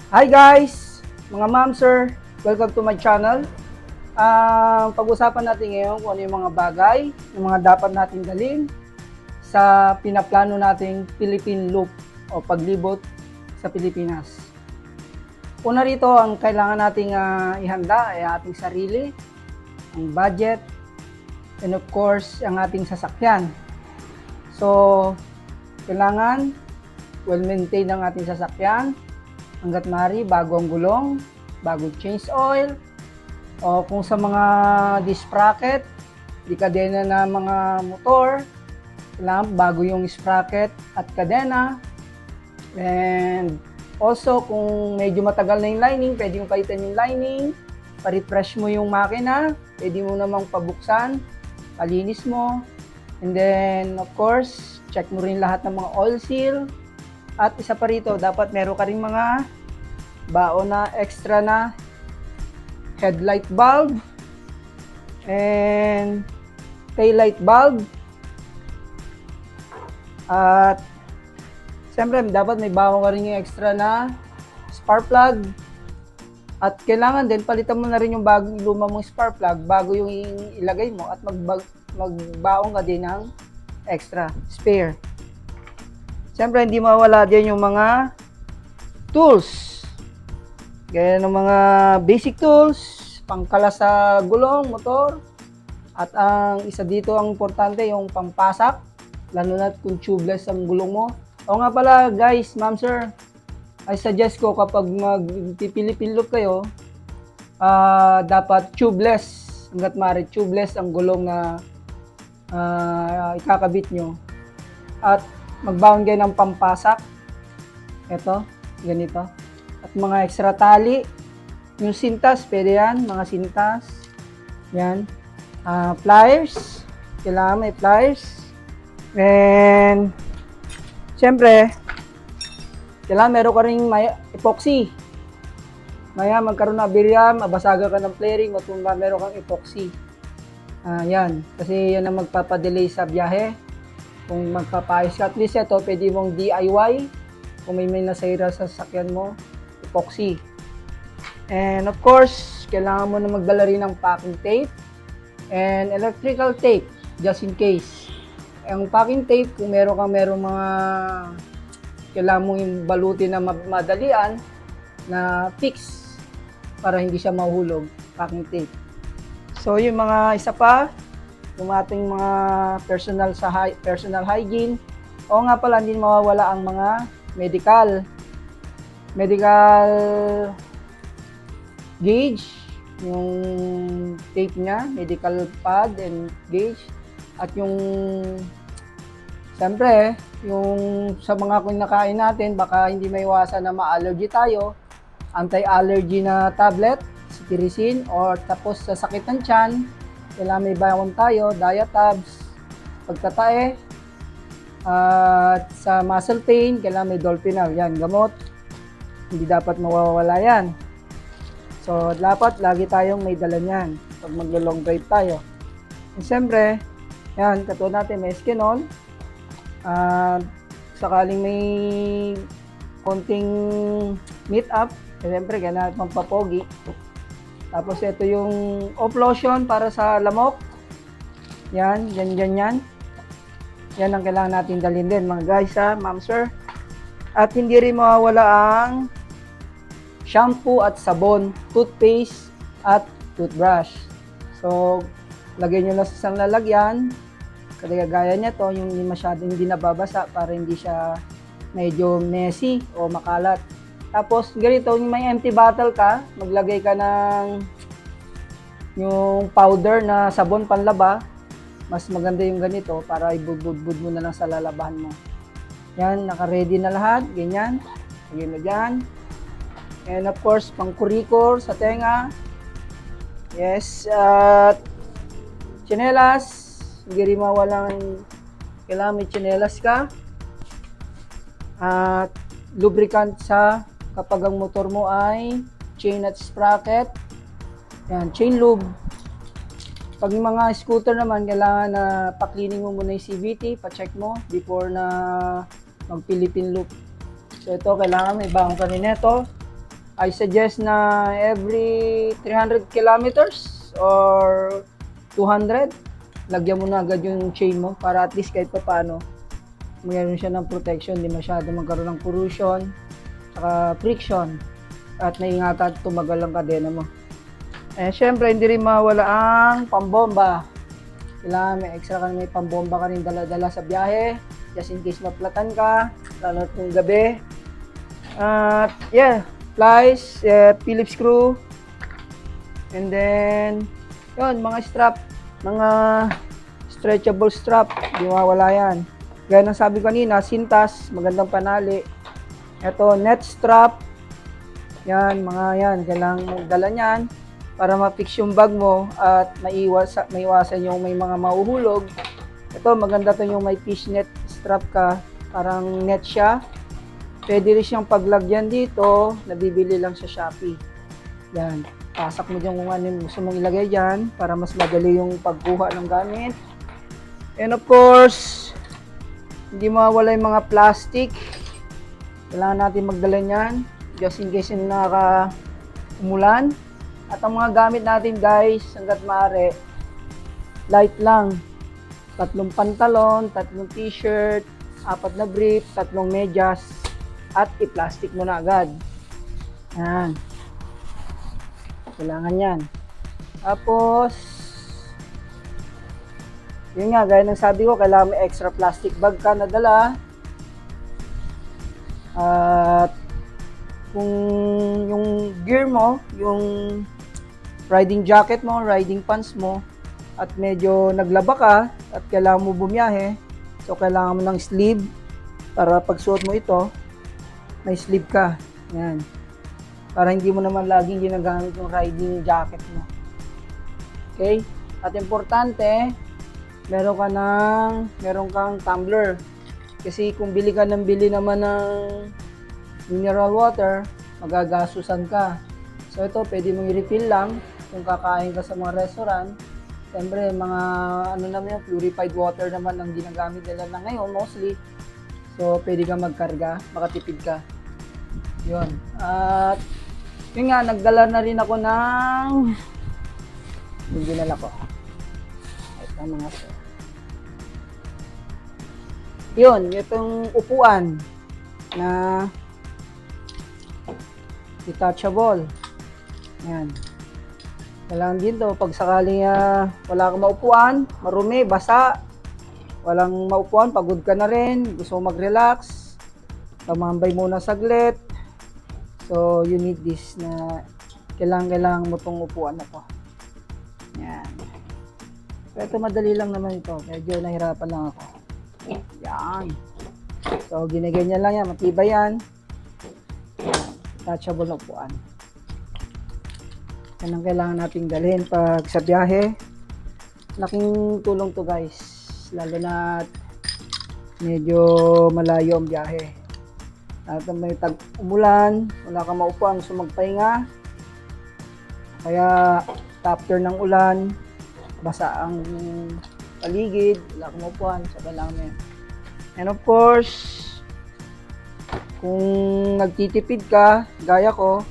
Hi guys, mga ma'am, sir. Welcome to my channel. Pag-usapan natin ngayon kung ano yung mga bagay, yung mga dapat natin dalhin sa pinaplano nating Philippine Loop o paglibot sa Pilipinas. Una rito, ang kailangan nating ihanda ay ating sarili, ang budget, and of course, ang ating sasakyan. So, kailangan well-maintain ang ating sasakyan, hanggat maaari bago ang gulong, bago change oil, o kung sa mga disc sprocket, di kadena na mga motor, kailangan bago yung sprocket at kadena. And also, kung medyo matagal na yung lining, pwede yung palitan yung lining, pa-refresh mo yung makina, pwede mo namang pabuksan, palinis mo, and then of course, check mo rin lahat ng mga oil seal. At isa pa rito, dapat meron ka rin mga baon na extra na headlight bulb and taillight bulb. At siyempre, dapat may baon ka rin yung extra na spark plug. At kailangan din, palitan mo na rin yung bagong luma mong spark plug bago yung ilagay mo at magbaon ka din ng extra spare. Siyempre, hindi mawala din yung mga tools. Gaya ng mga basic tools, pangkalas sa gulong, motor. At ang isa dito ang importante, yung pampasak. Lalo na kung tubeless ang gulong mo. O nga pala guys, ma'am sir, I suggest ko kapag mag-Philippine Loop kayo, dapat tubeless. Hanggat maaari tubeless ang gulong na ikakabit nyo. At magbaon kayo ng pampasak. Ito, ganito. At mga extra tali. Yung sintas, pwede yan. Mga sintas. Yan. Pliers. Kailangan may pliers. And, syempre, kailangan meron ka rin may epoxy. Maya magkaroon na birya, mabasaga ka ng flaring, o kung meron kang epoxy. Yan. Kasi yan ang magpapadelay sa biyahe. Kung magpapayos ka, at least ito, pwede mong DIY. Kung may nasira sa sasakyan mo, epoxy. And of course, kailangan mo na magdala rin ng packing tape and electrical tape, just in case. Ang packing tape, kung meron mga kailangan mo yung balutin na madalian na fix para hindi siya mahulog, packing tape. So, yung mga isa pa, yung ating mga personal hygiene. O nga pala, hindi mawawala ang mga medical gauge, yung tape niya, medical pad and gauge. At yung, siyempre, yung sa mga kinakain natin, baka hindi maiwasan na ma-allergy tayo, anti-allergy na tablet, cetirizine, or tapos sa sakit ng tiyan, kailangan may baon tayo, Diatabs, pagtatae, at sa muscle pain, kailangan may Dolphinal. Yan, gamot. Hindi dapat mawawala yan. So, dapat lagi tayong may dala niyan pag mag-long drive tayo. And siyempre, yan, katulad natin, may Skinol. Sakaling may konting meet up, siyempre, kailangan magpapogi. Tapos ito yung off lotion para sa lamok. Yan, yan. Yan ang kailangan natin dalhin din mga guys ma'am sir. At hindi rin mawawala ang shampoo at sabon, toothpaste at toothbrush. So, lagay nyo lang sa isang lalagyan. Kagaya niya to, yung masyadong hindi nababasa para hindi siya medyo messy o makalat. Tapos, ganito, yung may empty bottle ka, maglagay ka ng yung powder na sabon panlaba. Mas maganda yung ganito para ibudbud mo na lang sa lalabahan mo. Yan, naka-ready na lahat. Ganyan. Lagyan mo dyan. And of course, pang-kurikor sa tenga. Yes. At tsinelas. Hindi rin mawalang kailangan may tsinelas ka. At lubricant sa kapag ang motor mo ay chain at sprocket. Yan, chain lube. Pag yung mga scooter naman, kailangan na pa-cleaning mo muna yung CVT, pa-check mo before na mag-Philippine Loop. So ito, kailangan may baong ka rin ito. I suggest na every 300 kilometers or 200, lagyan mo na agad yung chain mo para at least kahit pa paano mayroon siya ng protection, hindi masyado magkaroon ng corrosion, saka friction, at naingatan tumagal ang kadena mo. Eh, syempre, hindi rin mawala ang pambomba. Kailangan may extra ka, may pambomba ka rin dala-dala sa biyahe, just in case maplatan ka, lalo kung gabi. At, yeah, plies, Phillips screw, and then, yun, mga strap, mga stretchable strap, di mawala yan. Gaya ng sabi ko kanina, sintas, magandang panali. Ito, net strap. Yan, mga yan. Kailangan mong dala niyan para ma-fix yung bag mo at maiwasan yung may mga mahuhulog. Ito, maganda to yung may fishnet strap ka. Parang net siya. Pwede rin siyang paglagyan dito. Nabibili lang sa Shopee. Yan. Pasak mo dyan kung ano yung gusto mong ilagay dyan para mas madali yung pagkuha ng gamit. And of course, hindi mawala yung mga plastic. Kailangan natin magdala niyan just in case yung umulan. At ang mga gamit natin guys, hanggat maaari, light lang. 3 pantalon, 3 t-shirt, 4 na brief, 3 medyas, at i-plastic mo na agad. Yan. Kailangan yan. Tapos, yun nga, gaya ng sabi ko, kailangan may extra plastic bag ka na dala. At kung yung gear mo, yung riding jacket mo, riding pants mo, at medyo naglaba ka at kailangan mo bumiyahe, so kailangan mo ng sleeve para pag suot mo ito, may sleeve ka. Yan. Para hindi mo naman laging ginagamit yung riding jacket mo. Okay? At importante, meron kang tumbler. Kasi kung bili ka ng bili naman ng mineral water, magagasusan ka. So ito, pwede mong i-refill lang kung kakain ka sa mga restaurant. Siyempre, mga naman yung purified water naman ang ginagamit nila na ngayon mostly. So pwede ka magkarga, makatipid ka. Yun. At yun nga, nagdala na rin ako ng yung dinala ko. Ito mga sir. Yun, itong upuan na detachable. Yan. Kailangan din to pag sakaling wala kang maupuan, marumi, basa, walang maupuan, pagod ka na rin, gusto mo mag-relax, tumambay muna saglit. So, you need this na kailangan mo tong upuan na to. Yan. Pero ito madali lang naman ito. Medyo nahirapan lang ako. Yan. So, ginaganyan lang yan. Matibay yan. Detachable na upuan. Yan ang kailangan nating dalhin pag sa biyahe. Laking tulong to guys. Lalo na medyo malayo ang biyahe. At may umulan, wala kang maupuan, gusto magpahinga. Kaya after ng ulan, basa ang paligid, wala kang maupuan, so kailangan mo yan. And of course, kung nagtitipid ka, gaya ko,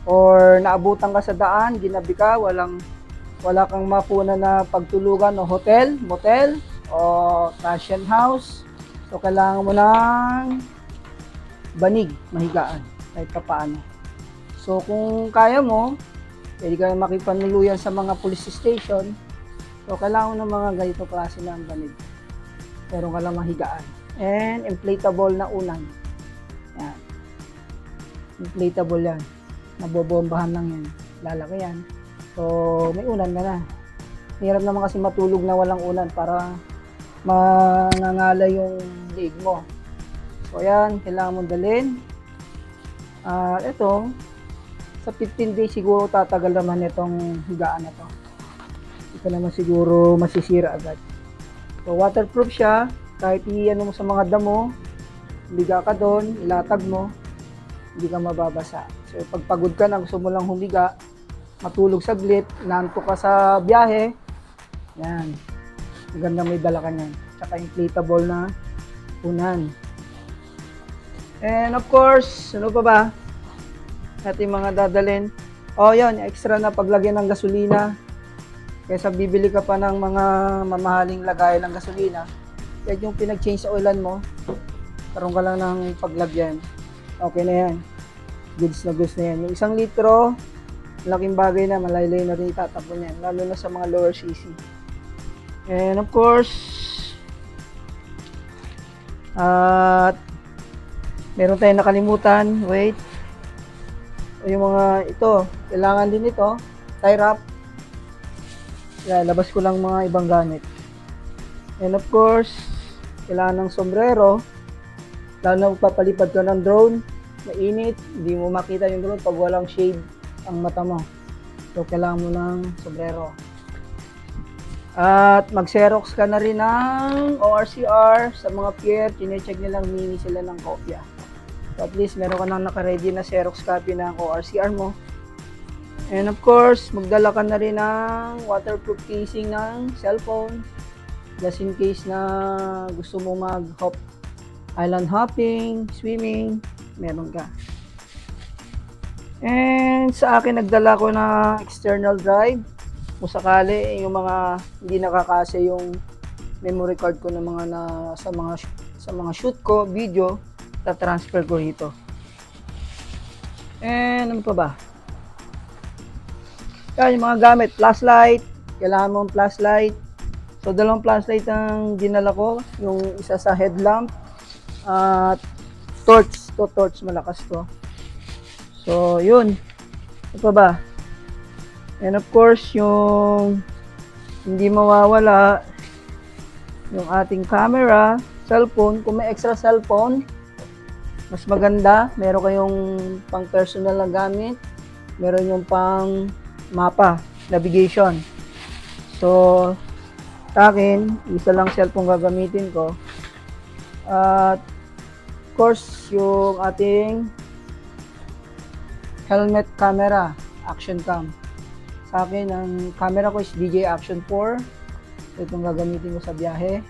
or naabutan ka sa daan, ginabi ka, wala kang mapuna na pagtulugan o hotel, motel, o fashion house, so kailangan mo ng banig, mahigaan, kahit pa paano. So kung kaya mo, pwede ka makipanuluyan sa mga police station, so kailangan mo ng mga ganito klase ng banig. Pero ka lang mahigaan. And inflatable na unan. Yan. Inflatable yan. Nabobombahan lang yan. Lalaki yan. So may unan ka na. Hirap naman kasi matulog na walang unan para mangangala yung liig mo. So yan, kailangan mong dalhin. Ito, sa 15 days siguro tatagal naman itong higaan na to. Ito naman siguro masisira agad. So waterproof siya, kahit i-ano mo sa mga damo, liga ka doon, ilatag mo, hindi ka mababasa. So pag pagod ka na, gusto mo lang humiga, matulog saglit, nanto ka sa biyahe, yan. Maganda may dala ka niyan. Tsaka inflatable na unan. And of course, ano pa ba? natin mga dadalhin. O yun, extra na paglagyan ng gasolina. Kaysa bibili ka pa ng mga mamahaling lagay ng gasolina, kahit yung pinag-change oilan mo, karoon ka lang ng paglagyan. Okay na yan. Goods na yan. Yung 1 litro, laking bagay na, malaylay na rin itatakbo niyan, lalo na sa mga lower cc. And of course, at meron tayong nakalimutan, wait. Yung mga ito, kailangan din ito, tie wrap. Labas ko lang mga ibang gamit. And of course, kailangan ng sombrero. Lalo na magpapalipad ka ng drone, mainit, hindi mo makita yung drone pag walang shade ang mata mo. So, kailangan mo ng sombrero. At mag-xerox ka na rin ng ORCR sa mga pier, chinecheck nilang mini sila ng kopya. So, at least meron ka nang naka-ready na xerox copy ng ORCR mo. And of course, magdala ka na rin ng waterproof casing ng cellphone. Just in case na gusto mo mag-hop, island hopping, swimming, meron ka. And sa akin, nagdala ko na external drive. Kung sakali, yung mga hindi nakakasya yung memory card ko ng mga sa mga shoot ko, video, ta-transfer ko rito. And ano pa ba? Yan, yung mga gamit, flashlight, kailangan mong flashlight. So, 2 flashlight ang dinala ko, yung isa sa headlamp, at torch, malakas to. So, yun. Ano pa ba? And of course, yung hindi mawawala, yung ating camera, cellphone. Kung may extra cellphone, mas maganda. Meron kayong pang personal na gamit. Meron yung pang mapa, navigation. So, sa akin, isa lang cellphone gagamitin ko. At, of course, yung ating helmet camera, action cam. Sa akin, ang camera ko is DJI Action 4. So, itong gagamitin ko sa biyahe.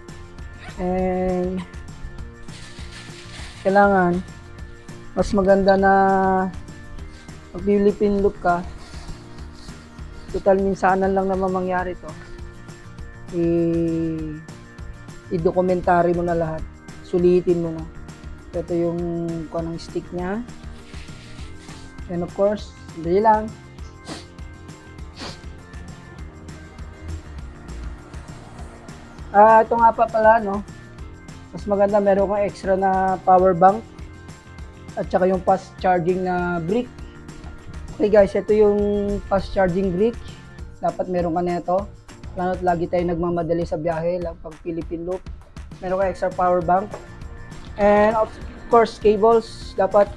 And, kailangan, mas maganda na pag Philippine look ka, total minsanan lang naman mangyari to. I-documentary mo na lahat. Sulitin mo na. Ito yung kanang stick niya. And of course, dali lang. Ito nga pa pala, no? Mas maganda, meron kang extra na power bank at saka yung fast charging na brick. Okay guys, ito yung fast charging brick. Dapat meron ka nito. Lalo't lagi tayo nagmamadali sa biyahe, lang pag Philippine loop. Meron ka extra power bank. And of course, cables. Dapat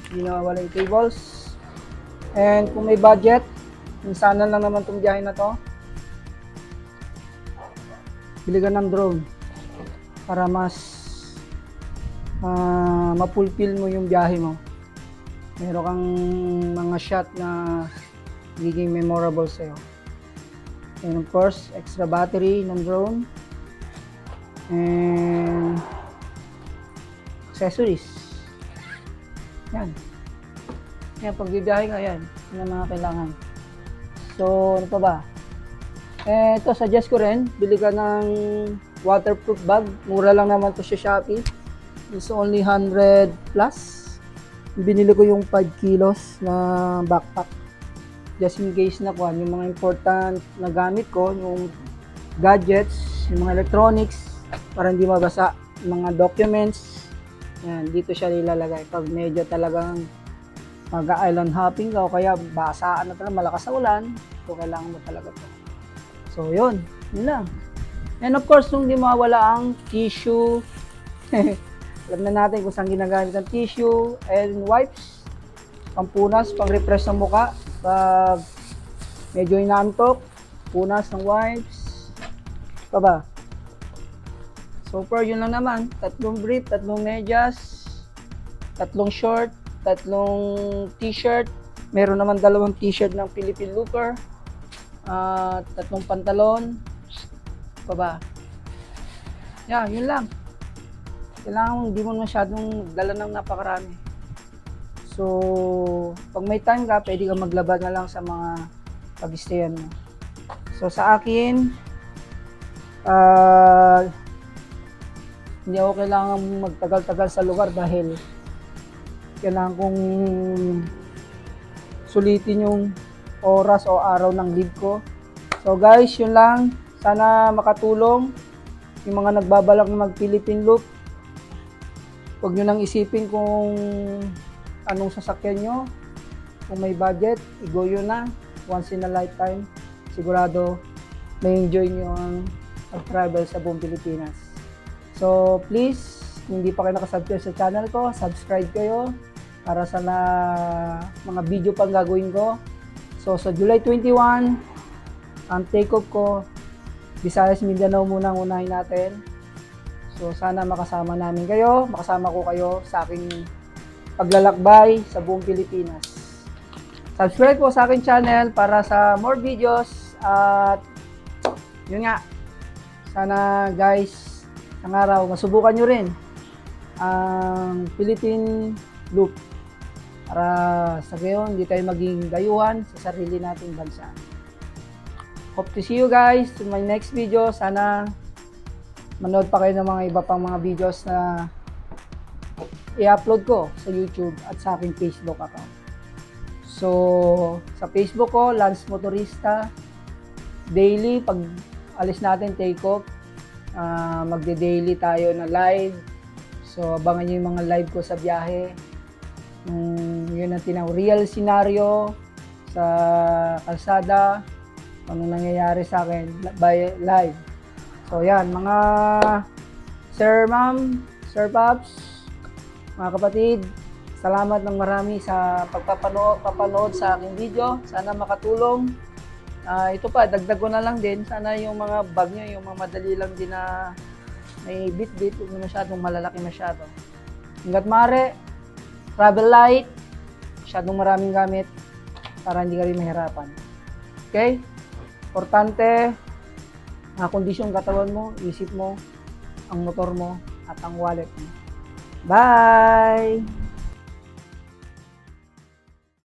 hindi nawawala yung cables. And kung may budget, minsanan lang naman itong biyahe na to, bili ka ng drone para mas mapulfill mo yung biyahe mo. Meron kang mga shot na magiging memorable sa'yo. And of course, extra battery ng drone. And accessories. Yan. Yan, pag bibiyahe ka, yan. Yan ang mga kailangan. So, ano pa ba? Ito, suggest ko rin, bili ka ng waterproof bag. Mura lang naman to sa Shopee. It's only 100 plus. Binili ko yung 5 kilos na backpack. Just in case na kuhan, yung mga important na gamit ko, yung gadgets, yung mga electronics, para hindi mabasa, yung mga documents. Yan, dito siya nilalagay. Pag medyo talagang mag-island hopping ka o kaya basaan na talaga, malakas na ulan, so kailangan mo talaga to. So, yun lang. And of course, nung di mawala ang tissue, alam na natin kung saan ginagamit ang tissue and wipes, pampunas, pang-refresh ng muka, pag medyo inaantok, punas ng wipes, pa ba? So far, yun lang naman. 3 brief, 3 medyas, 3 short, 3 t-shirt, meron naman 2 t-shirt ng Philippine Looper, 3 pantalon, pa ba? Yeah, yun lang. Kailangan hindi mo masyadong dala ng napakarami. So, pag may time ka, pwede ka maglaba na lang sa mga pag-stayan mo. So, sa akin, hindi ako kailangan magtagal-tagal sa lugar dahil kailangan kong sulitin yung oras o araw ng leave ko. So guys, yun lang. Sana makatulong yung mga nagbabalak na mag-Philippine Loop. Huwag nyo nang isipin kung anong sasakyan nyo. Kung may budget, i-go yun na. Once in a lifetime. Sigurado may enjoy nyo ang mag-travel sa buong Pilipinas. So please, kung hindi pa kayo nakasubscribe sa channel ko, subscribe kayo para sa mga video pang gagawin ko. So sa July 21, ang take-off ko, Visayas, Mindanao muna ang unahin natin. So sana makasama namin kayo, makasama ko kayo sa aking paglalakbay sa buong Pilipinas. Subscribe po sa aking channel para sa more videos at yun nga, sana guys, ang araw, masubukan nyo rin ang Philippine Loop para sa gayon, hindi tayo maging dayuhan sa sarili nating bansa. Hope to see you guys in my next video. Sana manood pa kayo ng mga iba pang mga videos na i-upload ko sa YouTube at sa aking Facebook account. So, sa Facebook ko, Lance Motorista, daily, pag alis natin take off, magde-daily tayo na live. So, abangan nyo yung mga live ko sa biyahe. Yun ang tinawag, real scenario sa kalsada, ano nangyayari sa akin by live. So, yan, mga Sir, Ma'am, Sir Pops, mga kapatid, salamat ng marami sa papanood sa aking video. Sana makatulong. Ito pa, dagdag ko na lang din. Sana yung mga bag nyo, yung mga madali lang din na may bit-bit, huwag na masyadong malalaki masyado. Hanggat maaari, travel light, masyadong maraming gamit para hindi ka rin mahirapan. Okay? Importante, kondisyon katawan mo, isip mo, ang motor mo, at ang wallet mo. Bye!